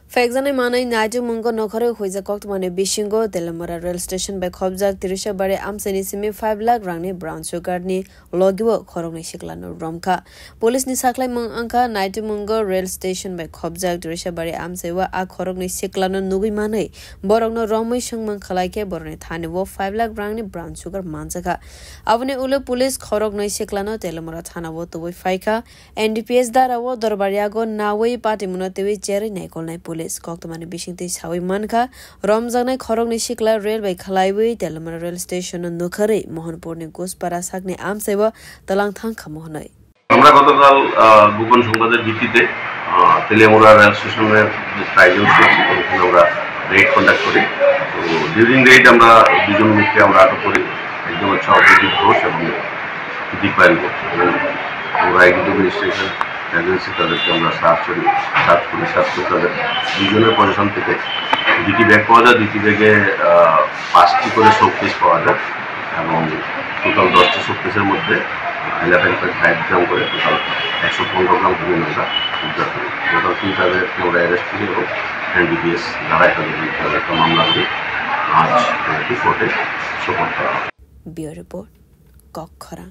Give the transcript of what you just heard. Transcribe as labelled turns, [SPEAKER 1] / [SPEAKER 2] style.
[SPEAKER 1] Fexane manai Naju Mungo Nokore who is a Kokmane Bishingo, Delamara rail station by Kobzak, Tirisha Bare Amseni Simi 5 lakh Rangni Brown Sugarni, Logiwo, Koroni Shiklano Romka. Police Nisakla Mung Anka, Naju Mungo rail station by Kobzak, Tirisha Bare Amsewa, A Koroni Shiklano Nugi Mane, Borogno Romi Shungman Kalake, Borne Taniwo, 5 lakh Rangni Brown Sugar Mansaka. Avne Ule Police Korogno Shiklano, Delamara Tanawo, the Wifaika, NDPS Darawo, Dorbariago, Nawe, Patimunatewi, Jerry Nekolai Police. Koktamani Bishingti Sawi Manka, Romzane Korogni Shikla Railway Kalaiwi, Delamara Rail Station and Nukare, Mohanpurni Gus Parasagni Amsewa, Talang Tanka Mohonai.
[SPEAKER 2] আমরা গতকাল গোপন সংবাদের ভিত্তিতে Teliamura rail স্টেশনের যে ট্রাইজেল আছে ওখানে আমরা রেড কন্ডাক্ট করি। তো ডিউরিং রেড আমরা দুজন লোককে আমরা আটক করি, একজন হচ্ছে অপরাজিৎ ঘোষ এবং দীপায়ন ঘোষ। আমরা এগুলো রেজিস্ট্রেশন এজেন্সি তাদেরকে আমরা সার্চ করি তাদের দুজনের পজিশন থেকে দুটি ব্যাগ পাওয়া যায়, দুটি ব্যাগে 5টি করে শোকেস পাওয়া যায় এবং টোটাল 10টি শোকেসের মধ্যে 11.5 গ্রাম করে টোটাল 115 গ্রাম হিরোইন আমরা উদ্ধার করি। টোটাল 3টা ব্যাগকে আমরা অ্যারেস্ট করি এবং NDPS ধারায় তাদের একটা মামলা করে আজ কোর্টে সোপর্দ করা হয়।
[SPEAKER 1] Bureau report কক্ষরা।